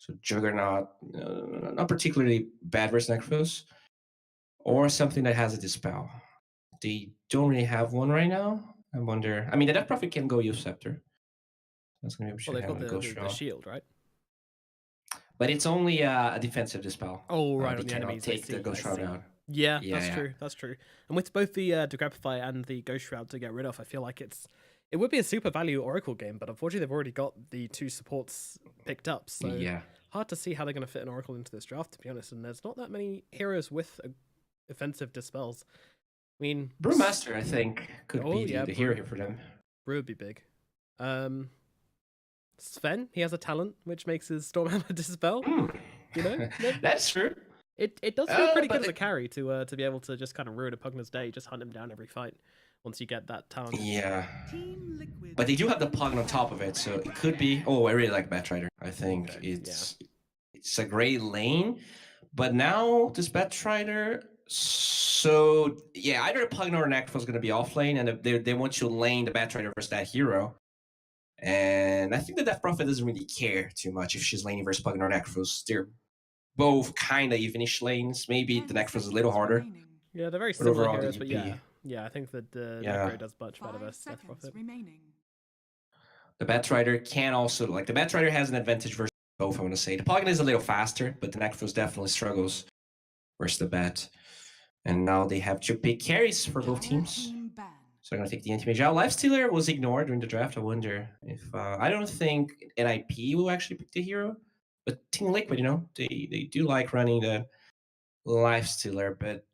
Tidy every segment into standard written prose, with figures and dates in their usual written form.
So Juggernaut, not particularly bad versus Necros, or something that has a Dispel. They don't really have one right now. I wonder. I mean, the Death Prophet can go use Scepter. That's gonna be able Well, to they've got handle Ghost the Shroud. shield, right? But it's only a defensive Dispel. Oh, right, They on the cannot enemies. I take the see. Ghost I Shroud see. out. Yeah, Yeah, that's yeah. true. That's true. And with both the Decrepify and the Ghost Shroud to get rid of, I feel like it would be a super value Oracle game, but unfortunately they've already got the two supports picked up, so Yeah. hard to see how they're going to fit an Oracle into this draft, to be honest. And there's not that many heroes with offensive dispels. I mean, Brewmaster, I think, could oh be yeah, the hero here for them. Brew would be big. Sven, he has a talent which makes his Stormhammer dispel. You know, That's true. It does feel pretty good as but a carry to be able to just kind of ruin a Pugner's day, just hunt him down every fight once you get that talent. Yeah. But they do have the Pug on top of it, so it could be. Oh, I really like Batrider. I think Okay, it's a great lane. But now this Batrider, so yeah, either a Pug or an Necro is going to be off lane, and they want you to lane the Batrider versus that hero. And I think the Death Prophet doesn't really care too much if she's laning versus Pug or Necros. They're both kind of evenish lanes. Maybe the Necros is a little harder. Yeah, they're very But similar overall, heroes, the but EP. yeah, I think that the Necro does much better versus Death Prophet. The Batrider can also, like, the Batrider has an advantage versus both, I want to say. The Poggin is a little faster, but the Necros definitely struggles versus the Bat. And now they have to pick carries for both teams. So I'm going to take the anti-mage out. Lifestealer was ignored during the draft. I wonder if... I don't think NiP will actually pick the hero. But Team Liquid, you know, they do like running the Lifestealer, but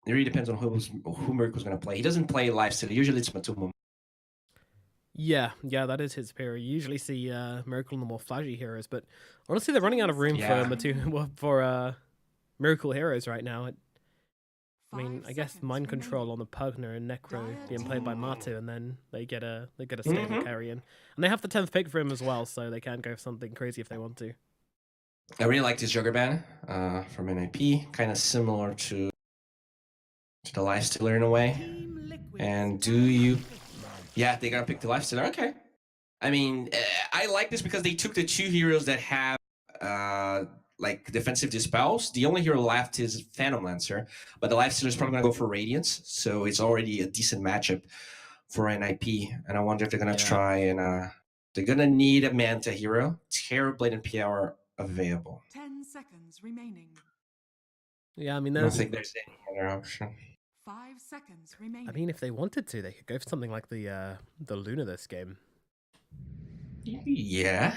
it really depends on who Mirko's going to play. He doesn't play Lifestealer. Usually it's Matuma. Yeah, that is his pair. You usually see Miracle and the more flashy heroes, but honestly, they're running out of room for Miracle heroes right now. I mean, I guess Mind Control on the Pugner and Necro being played by Matu, and then they get a stable carry in, and they have the 10th pick for him as well, so they can go for something crazy if they want to. I really like this Juggerban from NiP, kind of similar to the Lifestealer in a way. And do you... Yeah, they gotta pick the Lifestealer. Okay. I mean, I like this because they took the two heroes that have like defensive dispels. The only hero left is Phantom Lancer, but the Lifestealer is probably gonna go for Radiance, so it's already a decent matchup for NiP. And I wonder if they're gonna try and they're gonna need a Manta hero. Terrorblade and PR are available. 10 seconds remaining. Yeah, I mean, I don't think there's any other option. 5 seconds remaining. I mean, if they wanted to, they could go for something like the Luna this game. Yeah.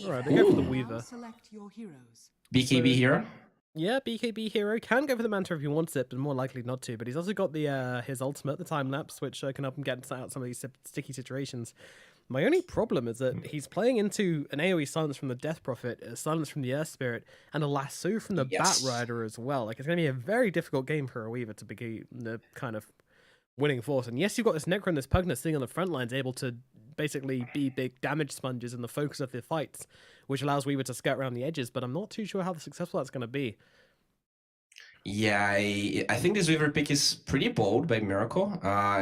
Alright, they go for the Weaver. Select your heroes. BKB hero? Yeah, BKB hero can go for the Manta if he wants it, but more likely not to. But he's also got the his ultimate, the time lapse, which can help him get out some of these sticky situations. My only problem is that he's playing into an AoE silence from the Death Prophet, a silence from the Earth Spirit, and a lasso from the Bat Rider as well. Like, it's going to be a very difficult game for a Weaver to be the kind of winning force. And yes, you've got this Necro and this Pugna sitting on the front lines, able to basically be big damage sponges and the focus of the fights, which allows Weaver to skirt around the edges, but I'm not too sure how successful that's going to be. Yeah, I think this Weaver pick is pretty bold by Miracle.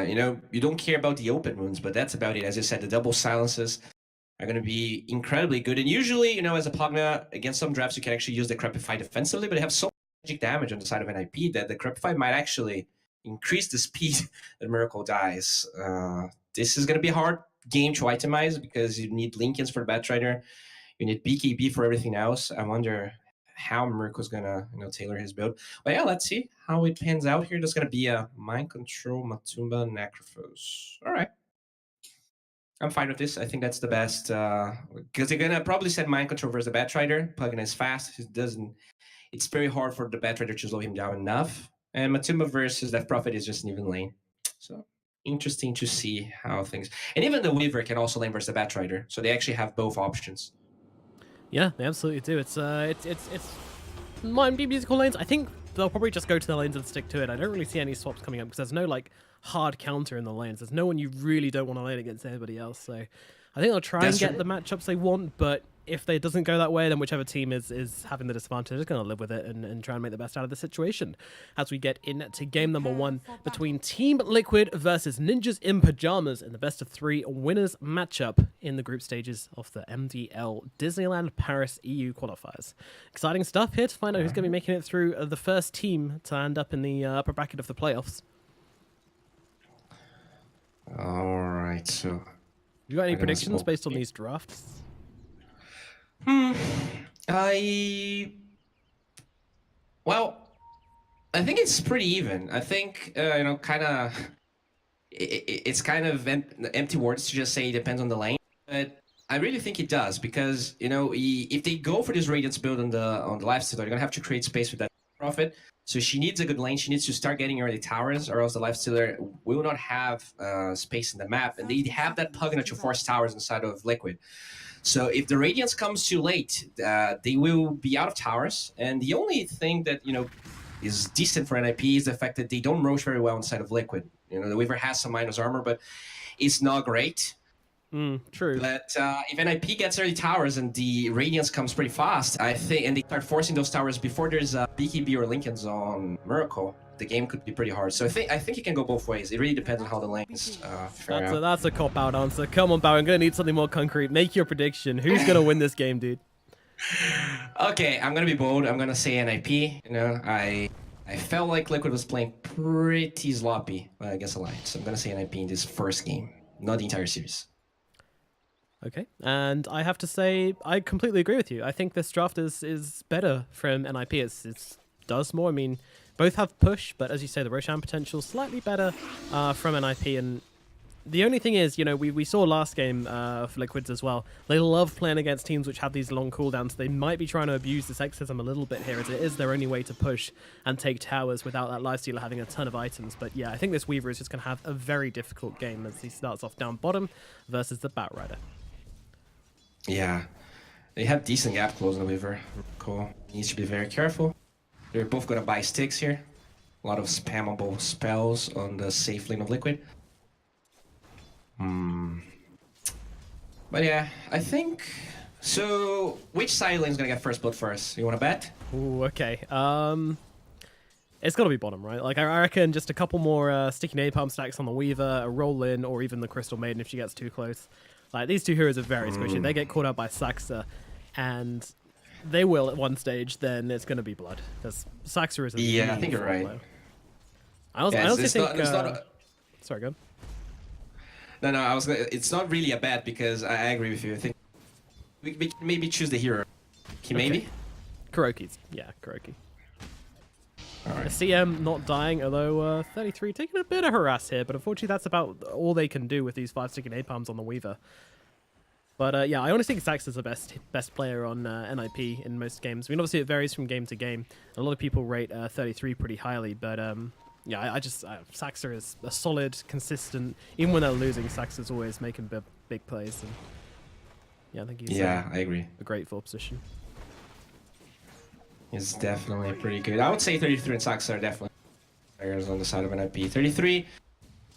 You know, you don't care about the open wounds, but that's about it. As you said, the double silences are going to be incredibly good. And usually, you know, as a Pugna, against some drafts, you can actually use the Decrepify defensively, but they have so much magic damage on the side of NiP that the Decrepify might actually increase the speed that Miracle dies. This is going to be a hard game to itemize because you need Lincolns for the Batrider. You need BKB for everything else. I wonder how Mirko's gonna, you know, tailor his build. But yeah, let's see how it pans out here. There's gonna be a Mind Control, Matumba, Necrophos. All right. I'm fine with this. I think that's the best, because they're gonna probably send Mind Control versus the Batrider. Plugin is fast. It's very hard for the Batrider to slow him down enough. And Matumba versus Death Prophet is just an even lane. So interesting to see how things... And even the Weaver can also lane versus the Batrider. So they actually have both options. Yeah, they absolutely do. It's might be musical lanes. I think they'll probably just go to the lanes and stick to it. I don't really see any swaps coming up because there's no like hard counter in the lanes. There's no one you really don't want to lane against anybody else. So I think they'll try and get the matchups they want, but if it doesn't go that way, then whichever team is having the disadvantage is going to live with it and try and make the best out of the situation. As we get into game number 1 between Team Liquid versus Ninjas in Pyjamas in the best of 3 winners matchup in the group stages of the MDL Disneyland Paris EU qualifiers. Exciting stuff here to find out who's going to be making it through the first team to end up in the upper bracket of the playoffs. All right, so You got any predictions based on these drafts? Well, I think it's pretty even. I think kind of it's kind of empty words to just say it depends on the lane, but I really think it does because if they go for this Radiance build on the lifestealer, they're gonna have to create space with that profit. So she needs a good lane. She needs to start getting early towers, or else the lifestealer will not have space in the map, and they have that Pugna to force towers inside of Liquid. So if the Radiance comes too late, they will be out of towers. And the only thing that is decent for NiP is the fact that they don't roach very well inside of Liquid. The Weaver has some minus armor, but it's not great. True. But if NiP gets early towers and the Radiance comes pretty fast, I think, and they start forcing those towers before there's BKB or Lincolns on Miracle, the game could be pretty hard. So I think it can go both ways. It really depends on how the lanes fare out. That's a cop-out answer. Come on, Bao. I'm going to need something more concrete. Make your prediction. Who's going to win this game, dude? Okay, I'm going to be bold. I'm going to say NiP. I felt like Liquid was playing pretty sloppy against Alliance. So I'm going to say NiP in this first game, not the entire series. Okay, and I have to say, I completely agree with you. I think this draft is better from NiP. It does more. I mean, both have push, but as you say, the Roshan potential slightly better from NiP. And the only thing is, we saw last game for Liquids as well. They love playing against teams which have these long cooldowns. They might be trying to abuse the sexism a little bit here, as it is their only way to push and take towers without that lifestealer having a ton of items. But yeah, I think this Weaver is just going to have a very difficult game as he starts off down bottom versus the Batrider. Yeah, they have decent gap close on the Weaver. Cool. Needs to be very careful. They're both gonna buy sticks here. A lot of spammable spells on the safe lane of Liquid. But yeah, I think so. Which side lane's gonna get first blood first? You wanna bet? Ooh, okay. It's got to be bottom, right? Like, I reckon just a couple more sticky napalm stacks on the Weaver, a roll in, or even the Crystal Maiden if she gets too close. Like, these two heroes are very squishy. They get caught out by Saxa, and they will at one stage, then it's going to be blood. Because Saxa is a I think you're right. Player. I also think... Sorry, go on. No, it's not really a bet because I agree with you. I think we can maybe choose the hero. Maybe? Kuroki's. Yeah, Kuroki. Right. CM not dying, although 33 taking a bit of harass here, but unfortunately that's about all they can do with these 5 sticky napalms on the Weaver. But yeah, I honestly think Sax is the best player on NiP in most games. I mean, obviously it varies from game to game. A lot of people rate 33 pretty highly, but yeah, Saxa is a solid, consistent. Even when they're losing, Saxa's always making big plays. And yeah, I think he's I agree. a great full position. He's definitely pretty good. I would say 33 and Saxa are definitely players on the side of NiP. 33,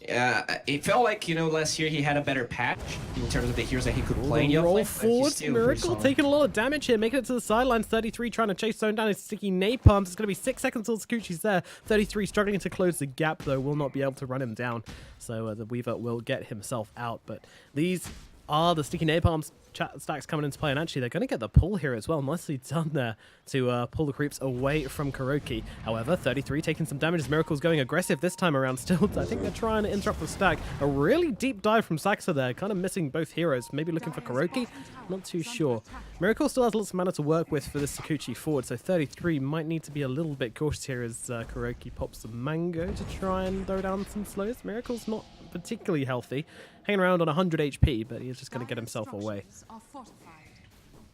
it felt like, last year he had a better patch in terms of the heroes that he could play in the roll offlane, forward, Miracle taking a lot of damage here, making it to the sidelines. 33 trying to chase zone down his sticky napalms. It's going to be 6 seconds till Sakuchi's there. 33 struggling to close the gap, though, will not be able to run him down. So the Weaver will get himself out. But these are the sticky napalms stacks coming into play, and actually they're going to get the pull here as well. Nicely done there to pull the creeps away from Kuroki. However, 33 taking some damage as Miracle's going aggressive this time around still. I think they're trying to interrupt the stack. A really deep dive from Saxa there, kind of missing both heroes. Maybe looking for Kuroki? Not too sure. Miracle still has lots of mana to work with for this Sakuchi forward, so 33 might need to be a little bit cautious here as Kuroki pops the mango to try and throw down some slows. Miracle's not particularly healthy, hanging around on 100 HP, but he's just going to get himself away.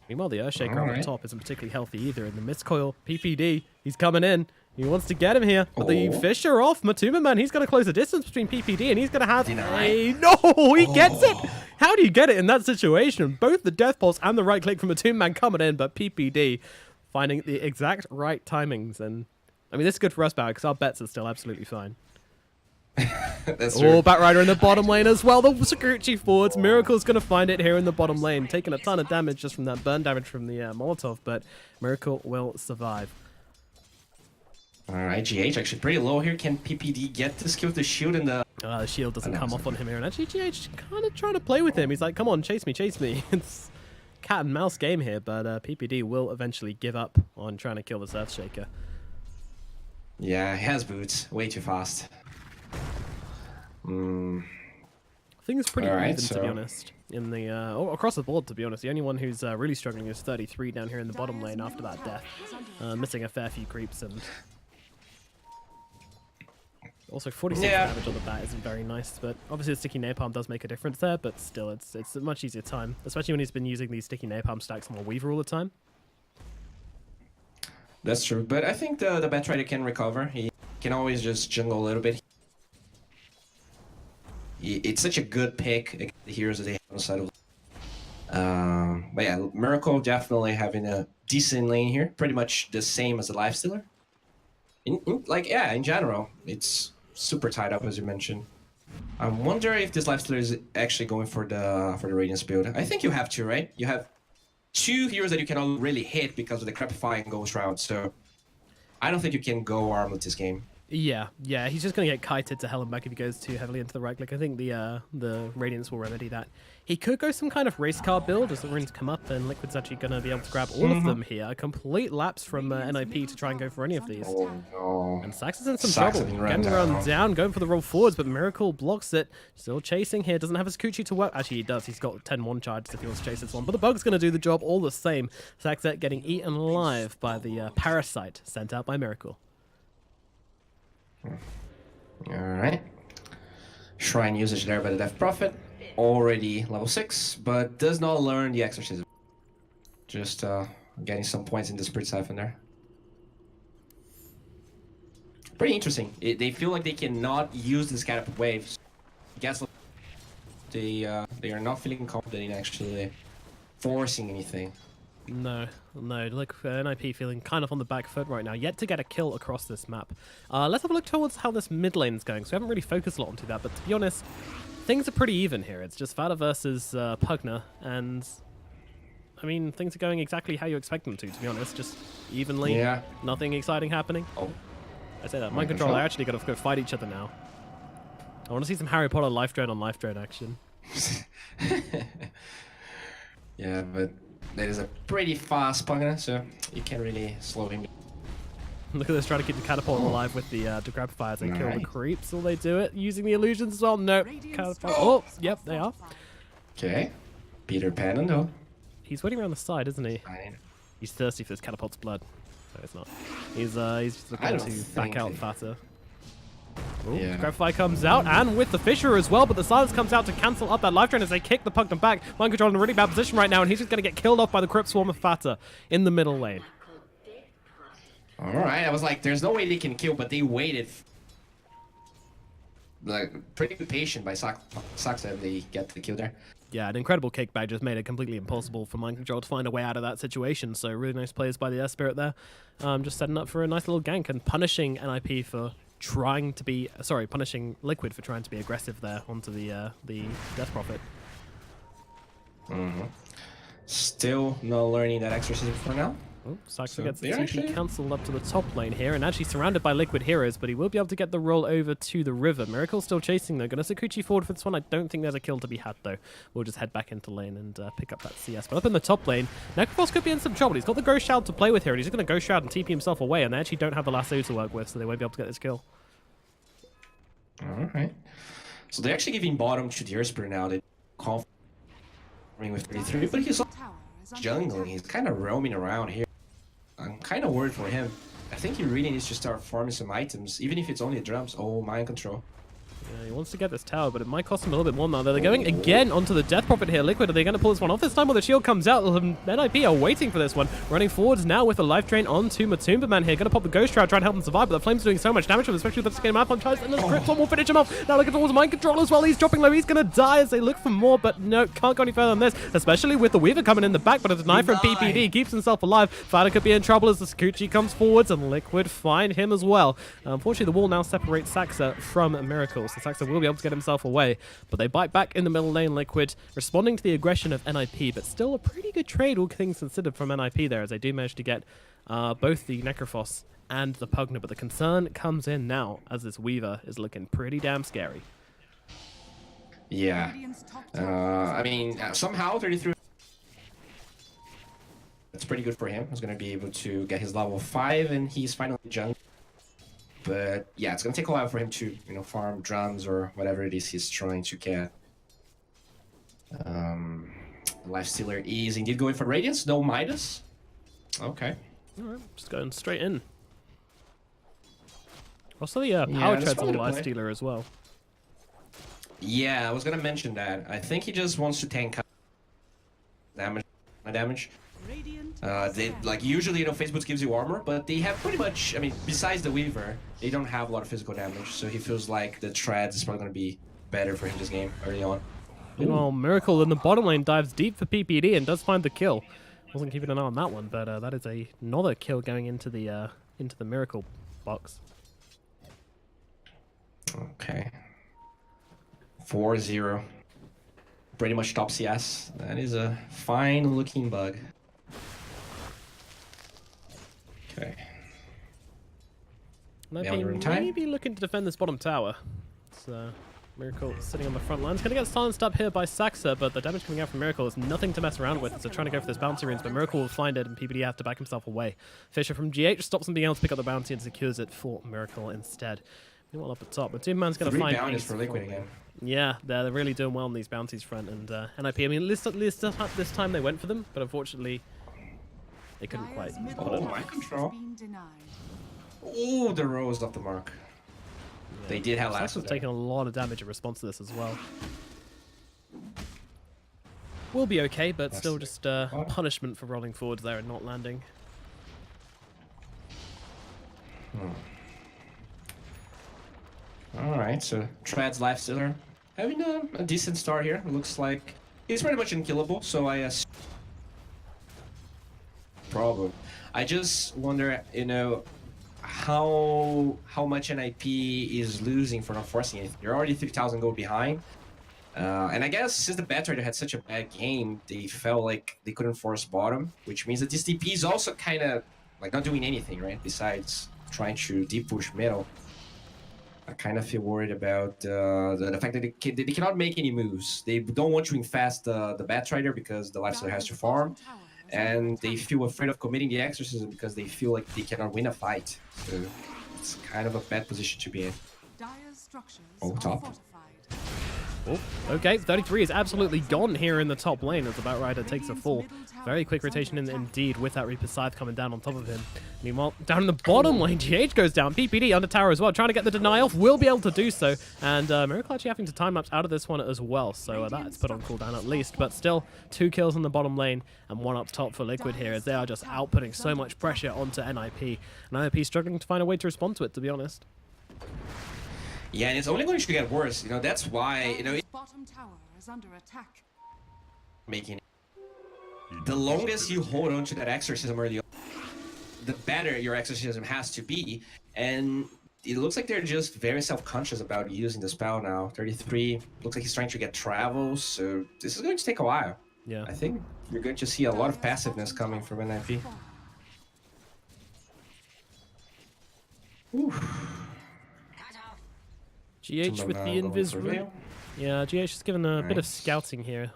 Meanwhile, the Earthshaker on the top isn't particularly healthy either. In the Mistcoil, PPD, he's coming in. He wants to get him here, but the fish are off. Matuma Man, he's going to close the distance between PPD, and he's going to have a... No, he gets it! How do you get it in that situation? Both the Death Pulse and the right click from Matuma Man coming in, but PPD finding the exact right timings. And I mean, this is good for us, Bao, because our bets are still absolutely fine. That's Oh, true. Batrider in the bottom lane as well. The Sakuchi forwards. Miracle's going to find it here in the bottom lane. Taking a ton of damage just from that burn damage from the Molotov, but Miracle will survive. Alright, GH actually pretty low here. Can PPD get this kill with the shield and the... The shield doesn't come off on him here. And actually, GH kind of trying to play with him. He's like, come on, chase me, chase me. It's cat and mouse game here, but PPD will eventually give up on trying to kill this Earthshaker. Yeah, he has boots. Way too fast. I think it's pretty Alright, even, to be honest. In the across the board, to be honest. The only one who's really struggling is 33 down here in the bottom lane after that death. Missing a fair few creeps and... Also, 46 damage on the bat isn't very nice, but obviously the sticky napalm does make a difference there, but still, it's a much easier time, especially when he's been using these sticky napalm stacks on the Weaver all the time. That's true, but I think the Batrider can recover. He can always just jungle a little bit. It's such a good pick against the heroes that they have on the side of... but yeah, Miracle definitely having a decent lane here. Pretty much the same as the Lifestealer. In general, it's super tied up, as you mentioned. I wonder if this Lifestealer is actually going for the Radiance build. I think you have to, right? You have two heroes that you cannot really hit because of the Crepify and Ghost Round, so I don't think you can go armed with this game. Yeah, he's just going to get kited to hell and back if he goes too heavily into the right click. I think the Radiance will remedy that. He could go some kind of race car build as the runes come up, and Liquid's actually going to be able to grab all of them here. A complete lapse from NiP to try and go for any of these. Oh no. And Sax is in some trouble. Getting run down, going for the roll forwards, but Miracle blocks it. Still chasing here, doesn't have his Sakuchi to work. Actually, he does. He's got 10-1 charges if he wants to chase this one, but the Bug's going to do the job all the same. Saxet getting eaten alive by the Parasite sent out by Miracle. Alright. Shrine usage there by the Death Prophet. Already level 6, but does not learn the Exorcism. Just getting some points in the Spirit Siphon there. Pretty interesting. They feel like they cannot use this catapult waves. I guess they are not feeling confident in actually forcing anything. No. Look, NiP feeling kind of on the back foot right now. Yet to get a kill across this map. Let's have a look towards how this mid lane is going. So we haven't really focused a lot onto that, but to be honest, things are pretty even here. It's just Vada versus Pugna, and I mean, things are going exactly how you expect them to be honest. Just evenly, nothing exciting happening. Oh, I say that. Mind Control, I actually got to go fight each other now. I want to see some Harry Potter life drain on life drain action. Yeah, but that is a pretty fast Pugna, so you can't really slow him. Look at this, trying to keep the catapult alive with the Grabfire as they kill the creeps. Will they do it? Using the illusions as well? No. Catapult. Oh, yep, they are. Okay. Peter Pan, though. He's waiting around the side, isn't he? He's thirsty for this catapult's blood. No, it's not. He's just looking to back out faster. Yeah. Grabfire comes out, and with the Fisher as well, but the silence comes out to cancel up that life drain as they kick the Pugna back. Mind Control in a really bad position right now, and he's just going to get killed off by the Crypt Swarm of Fata in the middle lane. Alright, I was like, there's no way they can kill, but they waited. Like, pretty patient by Sax and they get the kill there. Yeah, an incredible kickback just made it completely impossible for Mind Control to find a way out of that situation. So really nice plays by the Earth Spirit there. Just setting up for a nice little gank and punishing NiP for trying to be... Sorry, punishing Liquid for trying to be aggressive there onto the Death Prophet. Still not learning that exorcism for now. Oh, Saxo gets the TP cancelled up to the top lane here, and actually surrounded by Liquid heroes, but he will be able to get the roll over to the river. Miracle still chasing though. Gonna Sakuchi forward for this one. I don't think there's a kill to be had though. We'll just head back into lane and pick up that CS. But up in the top lane, Necrophos could be in some trouble. He's got the Ghost Shroud to play with here, and he's just gonna Ghost Shroud and TP himself away, and they actually don't have the lasso to work with, so they won't be able to get this kill. Alright. So they're actually giving bottom to the Earth Spirit now. They're confident with 33, but he's jungling. He's kind of roaming around here. I'm kind of worried for him. I think he really needs to start farming some items, even if it's only drums. Oh, Mind Control. Yeah, he wants to get this tower, but it might cost him a little bit more now. They're going again onto the Death Prophet here. Liquid, are they going to pull this one off this time? Well, the shield comes out. NiP are waiting for this one. Running forwards now with the life drain onto Matumba Man here. Going to pop the Ghost Shroud, try and help him survive, but the Flame's doing so much damage to him, especially with the skin map on tries, and the Crypt one will finish him off. Now looking towards Mind Control as well. He's dropping low. He's going to die as they look for more, but no, can't go any further than this, especially with the Weaver coming in the back, but a deny from PPD keeps himself alive. Fada could be in trouble as the Sakuchi comes forwards, and Liquid find him as well. Unfortunately, the wall now separates Saxa from Miracle, so Saxa will be able to get himself away, but they bite back in the middle lane. Liquid responding to the aggression of NiP, but still a pretty good trade, all things considered, from NiP there, as they do manage to get both the Necrophos and the Pugna, but the concern comes in now as this Weaver is looking pretty damn scary. Yeah. I mean, somehow 33. That's pretty good for him. He's going to be able to get his level 5, and he's finally junk. But yeah, it's going to take a while for him to, you know, farm drums or whatever it is he's trying to get. Lifestealer is indeed going for Radiance, no Midas. Okay. Alright, just going straight in. Also the power treads on the Lifestealer as well. Yeah, I was going to mention that. I think he just wants to tank damage. They, like, usually, you know, Facebook gives you armor, but they have pretty much, I mean, besides the Weaver, they don't have a lot of physical damage, so he feels like the treads is probably going to be better for him this game early on. Meanwhile, Miracle in the bottom lane dives deep for PPD and does find the kill. Wasn't keeping an eye on that one, but that is another kill going into the Miracle box. Okay. 4-0. Pretty much top CS. That is a fine looking bug. Okay. Maybe looking to defend this bottom tower. So Miracle sitting on the front line. It's going to get silenced up here by Saxa, but the damage coming out from Miracle is nothing to mess around with. So trying to go for this bounty runes, but Miracle will find it, and PPD have to back himself away. Fisher from GH stops him being able to pick up the bounty and secures it for Miracle instead. Meanwhile, up at top, but Man's going to find bounties for Liquid again. Yeah, they're really doing well on these bounties front, and NiP, I mean, this time they went for them, but unfortunately, they couldn't quite. Oh, mind control. Oh, the rose off the mark. Yeah. They did have last. Saxa's taken a lot of damage in response to this as well. We'll be okay, but still just punishment for rolling forwards there and not landing. Alright, so Tread's Lifestealer having a decent start here. It looks like he's pretty much unkillable, so I assume problem. I just wonder, you know, how much NiP is losing for not forcing it. They're already 3,000 gold behind. And I guess since the bad trader had such a bad game, they felt like they couldn't force bottom, which means that this DP is also kind of like not doing anything, right? Besides trying to deep push middle. I kind of feel worried about the fact that they cannot make any moves. They don't want to infest the bad trader because the Lifestealer has to farm. And they feel afraid of committing the exorcism because they feel like they cannot win a fight. So it's kind of a bad position to be in. Oh, top. Oh, okay, 33 is absolutely gone here in the top lane as the Batrider takes a fall. Very quick rotation indeed with that Reaper Scythe coming down on top of him. Meanwhile, down in the bottom lane, GH goes down. PPD under tower as well, trying to get the deny off, will be able to do so. And Miracle actually having to time-lapse out of this one as well, so that's put on cooldown at least. But still, 2 kills in the bottom lane and 1 up top for Liquid here as they are just outputting so much pressure onto NiP. And NiP struggling to find a way to respond to it, to be honest. Yeah, and it's only going to get worse. You know, that's why, you know, Bottom tower is under attack. Making it. The longest you hold on to that exorcism early on, the better your exorcism has to be. And it looks like they're just very self-conscious about using the spell now. 33 looks like he's trying to get travels, so this is going to take a while. Yeah. I think you're going to see a lot of passiveness coming from NiP. GH with the invis rune. Yeah, GH is given a bit of scouting here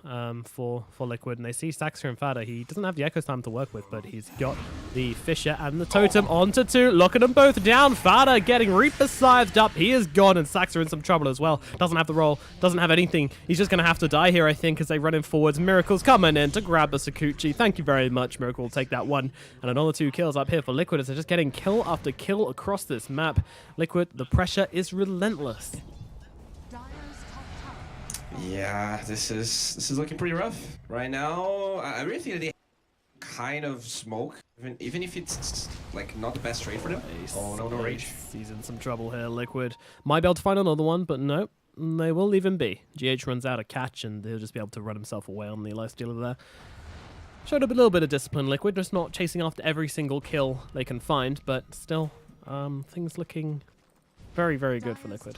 for Liquid, and they see Saxa and Fada. He doesn't have the Echo Slam to work with, but he's got the Fisher and the Totem onto 2, locking them both down. Fada getting Reaper Scythed up. He is gone, and Saxa in some trouble as well. Doesn't have the roll, doesn't have anything. He's just going to have to die here, I think, as they run him forwards. Miracle's coming in to grab the Sakuchi. Thank you very much. Miracle will take that one. And another 2 kills up here for Liquid as they're just getting kill after kill across this map. Liquid, the pressure is relentless. Yeah, this is looking pretty rough right now. I really think that they kind of smoke, even if it's like not the best trade for them. Oh no, no rage. He's in some trouble here. Liquid might be able to find another one, but no, they will leave him be. GH runs out of catch, and he'll just be able to run himself away on the lifestealer there. Showed up a little bit of discipline, Liquid, just not chasing after every single kill they can find, but still, things looking very, very good for Liquid.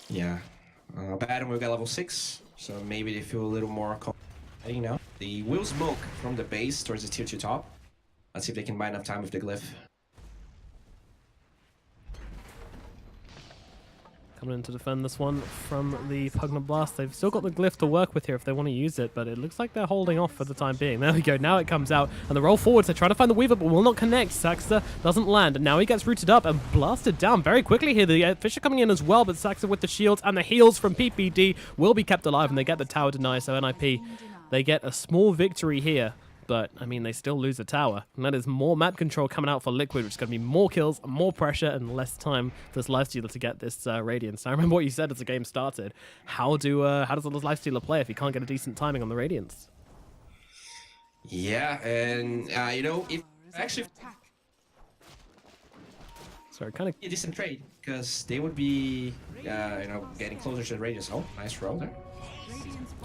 Yeah, Batum will get level 6, so maybe they feel a little more confident now. They will smoke from the base towards the tier 2 top. Let's see if they can buy enough time with the glyph. Coming in to defend this one from the Pugna Blast. They've still got the glyph to work with here if they want to use it, but it looks like they're holding off for the time being. There we go. Now it comes out, and the roll forwards. They're trying to find the Weaver, but will not connect. Saxa doesn't land, and now he gets rooted up and blasted down very quickly here. The Fisher coming in as well, but Saxa with the shields and the heals from PPD will be kept alive, and they get the tower denied. So NiP, they get a small victory here. But, I mean, they still lose a tower. And that is more map control coming out for Liquid, which is going to be more kills, more pressure, and less time for this Lifestealer to get this Radiance. Now, I remember what you said as the game started. How does the Lifestealer play if he can't get a decent timing on the Radiance? Yeah, and, you know, if actually... Sorry, kind of... a decent trade, because they would be, you know, getting closer to the Radiance. Oh, nice roll there.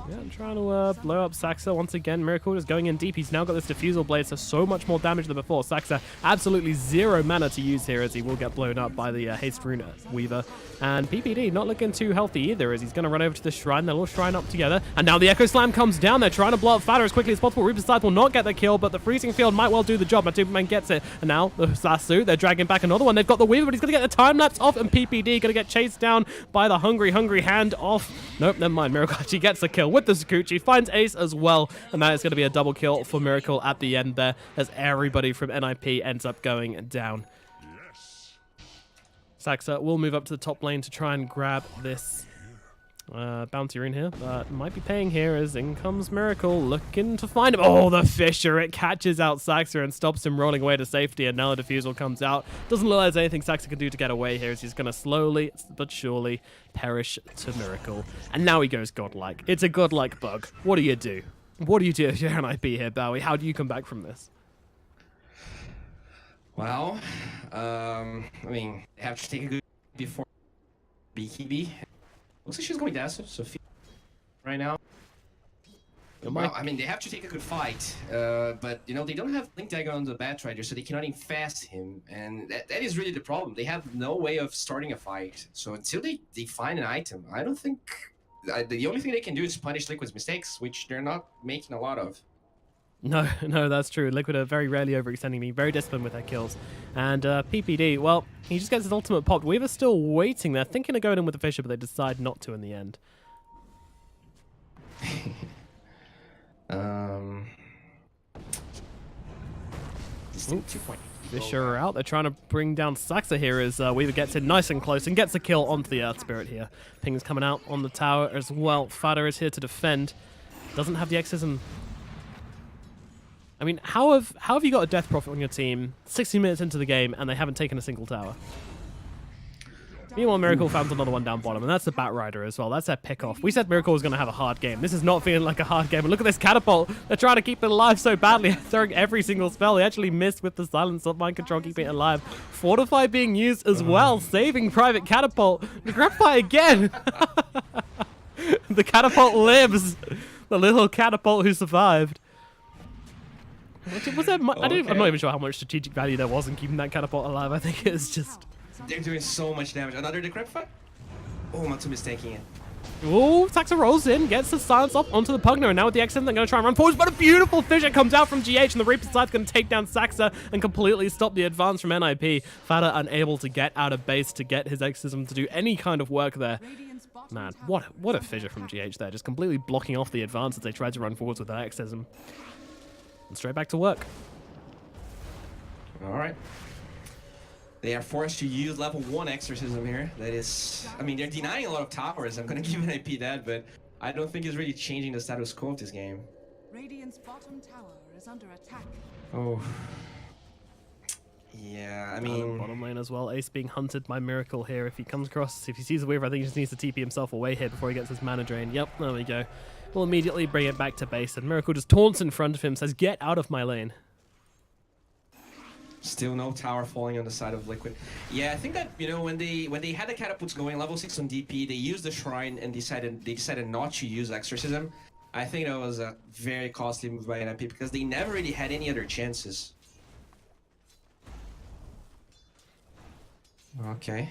Yeah, I'm trying to blow up Saxa once again. Miracle is going in deep. He's now got this Diffusal Blade, so much more damage than before. Saxa absolutely zero mana to use here as he will get blown up by the Haste Rune Weaver. And PPD not looking too healthy either as he's going to run over to the Shrine. They'll all Shrine up together. And now the Echo Slam comes down. They're trying to blow up Fada as quickly as possible. Reaper's Scythe will not get the kill, but the Freezing Field might well do the job. Matuman gets it. And now the Sasu, they're dragging back another one. They've got the Weaver, but he's going to get the time-lapse off, and PPD going to get chased down by the hungry hand off. Nope, never mind. Miracle actually gets the kill with the Sakuchi, finds Ace as well, and that is going to be a double kill for Miracle at the end there as everybody from NiP ends up going down. Saxa will move up to the top lane to try and grab this bounty rune here, but might be paying here as in comes Miracle looking to find him. Oh, the Fisher! It catches out Saxa and stops him rolling away to safety, and now the Diffusal comes out. Doesn't look like there's anything Saxa can do to get away here as he's going to slowly but surely perish to Miracle. And now he goes godlike. It's a godlike bug. What do you do? What do you do if you're NiP here, Bowie? How do you come back from this? Well, I mean, they have to take a good before BKB. Looks like she's going down, Sophie, right now. Well, I mean, they have to take a good fight, but, you know, they don't have Link Dagger on the Batrider, so they cannot infest him, and that is really the problem. They have no way of starting a fight, so until they find an item, I don't think... the only thing they can do is punish Liquid's mistakes, which they're not making a lot of. No, that's true. Liquid are very rarely overextending me, very disciplined with their kills. And PPD, well, he just gets his ultimate popped. Weaver's still waiting there, thinking of going in with the Fisher, but they decide not to in the end. Fisher are out. They're trying to bring down Saxa here as Weaver gets in nice and close and gets a kill onto the Earth Spirit here. Ping's coming out on the tower as well. Fada is here to defend. Doesn't have the Exorcism. I mean, how have you got a Death Prophet on your team 60 minutes into the game and they haven't taken a single tower? Meanwhile, Miracle found another one down bottom, and that's the Batrider as well. That's their pick-off. We said Miracle was going to have a hard game. This is not feeling like a hard game. And look at this Catapult. They're trying to keep it alive so badly, throwing every single spell. They actually missed with the Silence of Mind Control, keeping it alive. Fortify being used as well, saving Private Catapult. The Grapefire again! The Catapult lives! The little Catapult who survived. Was there, I'm not even sure how much strategic value there was in keeping that Catapult alive. I think it's just... They're doing so much damage. Another Decrepify? Oh, Matsumi's taking it. Oh, Saxa rolls in, gets the silence off onto the Pugner, and now with the Exit, they're going to try and run forwards, but a beautiful Fissure comes out from GH, and the Reaper's Scythe going to take down Saxa and completely stop the advance from NiP. Fada unable to get out of base to get his Exorcism to do any kind of work there. Man, what a Fissure from GH there, just completely blocking off the advance as they tried to run forwards with that Exorcism. And straight back to work. All right. They are forced to use level 1 Exorcism here. That is... I mean, they're denying a lot of towers. I'm going to give NiP that, but I don't think it's really changing the status quo of this game. Radiant's bottom tower is under attack. Oh. Yeah, I Down in mean, bottom lane as well. Ace being hunted by Miracle here. If he comes across, if he sees the Weaver, I think he just needs to TP himself away here before he gets his mana drain. Yep, there we go. We'll immediately bring it back to base, and Miracle just taunts in front of him, says, "Get out of my lane." still no tower falling on the side of Liquid. Yeah, I think that, you know, when they had the catapults going level 6 on DP, they used the shrine and they decided not to use exorcism. I think that was a very costly move by NiP because they never really had any other chances. Okay.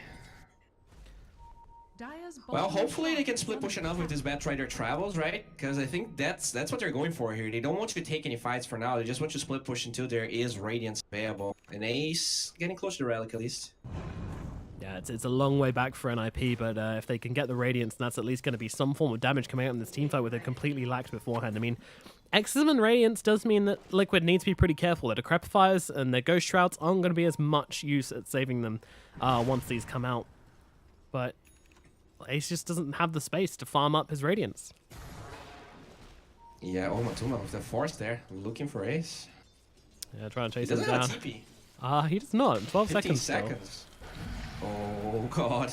Well, hopefully they can split push enough with this Batrider travels, right? Because I think that's what they're going for here. They don't want you to take any fights for now. They just want you to split push until there is Radiance available. And Ace getting close to the Relic at least. Yeah, it's a long way back for NiP, but if they can get the Radiance, that's at least going to be some form of damage coming out in this teamfight with it completely lacked beforehand. I mean, Exorcism and Radiance does mean that Liquid needs to be pretty careful. Their Decrepifiers and their Ghost Shrouds aren't going to be as much use at saving them once these come out. But Ace just doesn't have the space to farm up his Radiance. Yeah, Matuma with the Force there, looking for Ace. Yeah, trying to chase He him doesn't down. have TP. He does not. 12 15 seconds. seconds. Oh god.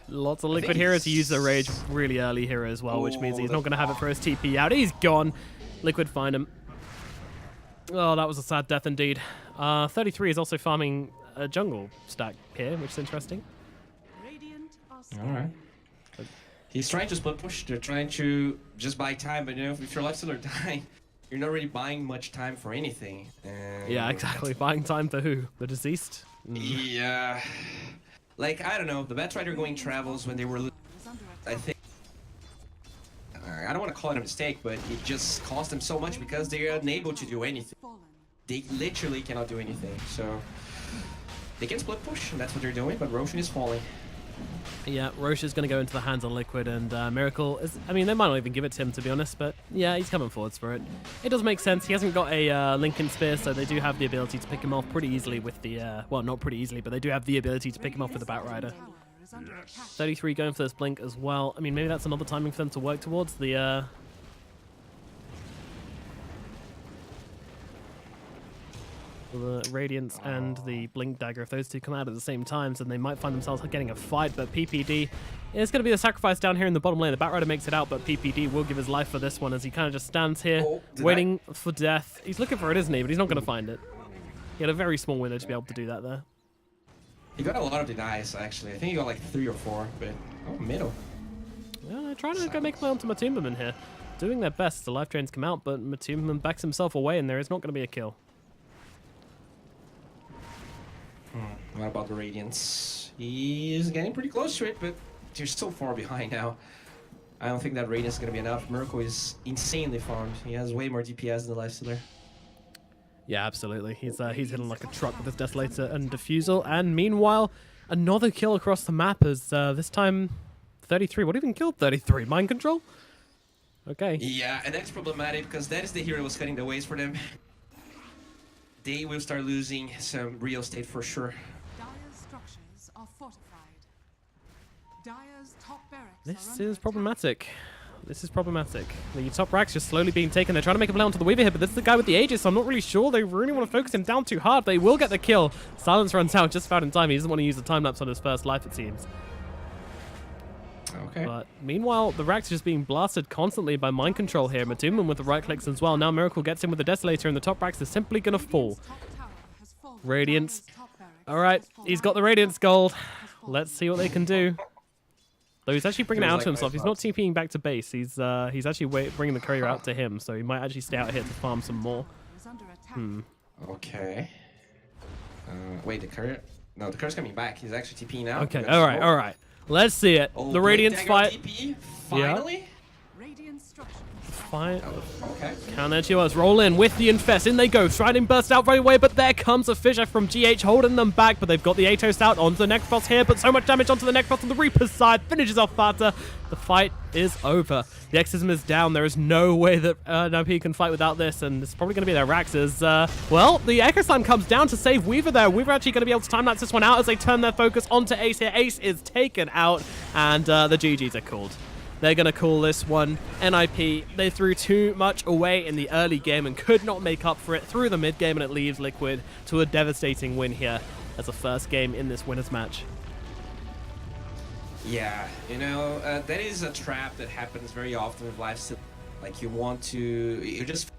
Lots of I Liquid think heroes to he's- use their Rage really early here as well, which means Oh, he's the- not going to have it for his TP out. He's gone. Liquid find him. Oh, that was a sad death indeed. 33 is also farming a jungle stack here, which is interesting. Alright. He's trying to split push. They're trying to just buy time, but you know, if your lifesteal are dying, you're not really buying much time for anything. And Yeah, exactly. Buying time for who? The deceased? Yeah. Like, I don't know, the Batrider going travels when they were, I think, I don't want to call it a mistake, but it just cost them so much because they're unable to do anything. They literally cannot do anything, so they can split push, and that's what they're doing, but Roshan is falling. Yeah, Roche is going to go into the hands on Liquid, and Miracle is... I mean, they might not even give it to him, to be honest, but yeah, he's coming forwards for it. It does make sense. He hasn't got a Lincoln Spear, so they do have the ability to pick him off pretty easily with the... well, not pretty easily, but they do have the ability to pick him off with the Batrider. 33 going for this Blink as well. I mean, maybe that's another timing for them to work towards. The Radiance and the Blink Dagger, if those two come out at the same time, then they might find themselves getting a fight, but PPD is going to be the sacrifice down here in the bottom lane. The Batrider makes it out, but PPD will give his life for this one as he kind of just stands here, waiting for death. He's looking for it, isn't he? But he's not going to find it. He had a very small window to be able to do that there. He got a lot of denies, actually. I think he got like 3 or 4, but... Oh, middle. Yeah, they're trying to go make play onto Matumbaman here. Doing their best. The life drains come out, but Matumbaman backs himself away, and there is not going to be a kill. What about the Radiance? He is getting pretty close to it, but they're so far behind now. I don't think that Radiance is going to be enough. Miracle is insanely farmed. He has way more DPS than the Lifestealer. Yeah, absolutely. He's hitting like a truck with his Desolator and Diffusal, and meanwhile, another kill across the map as this time 33. What even killed 33? Mind Control? Okay. Yeah, and that's problematic because that is the hero was cutting the ways for them. They will start losing some real estate for sure. Dire's structures are fortified. Dire's top barracks This are under is attack. problematic. This is problematic. The top rack's just slowly being taken. They're trying to make a play onto the Weaver here, but this is the guy with the Aegis, so I'm not really sure they really want to focus him down too hard. They will get the kill. Silence runs out just about in time. He doesn't want to use the time-lapse on his first life, it seems. Okay. But meanwhile, the rack's just being blasted constantly by Mind Control here. Matuman with the right clicks as well. Now Miracle gets him with the Desolator, and the top racks is simply going to fall. Radiant's top tower has fallen. Radiance. Dire's top barracks All right, has fallen. he's got the Radiance Gold. Let's see what they can do. Though he's actually bringing it Feels out like to himself. my He's not TPing back to base. He's actually bringing the courier out to him, so he might actually stay out here to farm some more. Is under attack. Okay. Wait, the courier? No, the courier's coming back. He's actually TP now. Okay, We got all right, smoke. all right. Let's see it. Oh, The Blink Radiance Dagger fight. TP? Finally? Radiant structures. Fight. Okay. Counter Chiwas roll in with the Infest. In they go. Striding bursts out right away, but there comes a fissure from GH holding them back. But they've got the Atos out onto the next boss here. But so much damage onto the next boss on the Reaper's side. Finishes off Fata. The fight is over. The Exorcism is down. There is no way that NiP can fight without this. And it's probably going to be their Rax as, well, the Echo Slam comes down to save Weaver there. Weaver actually going to be able to time-lapse this one out as they turn their focus onto Ace here. Ace is taken out, and the GGs are called. They're going to call this one NiP. They threw too much away in the early game and could not make up for it through the mid game, and it leaves Liquid to a devastating win here as a first game in this winners match. Yeah, you know, that is a trap that happens very often with live. Like you just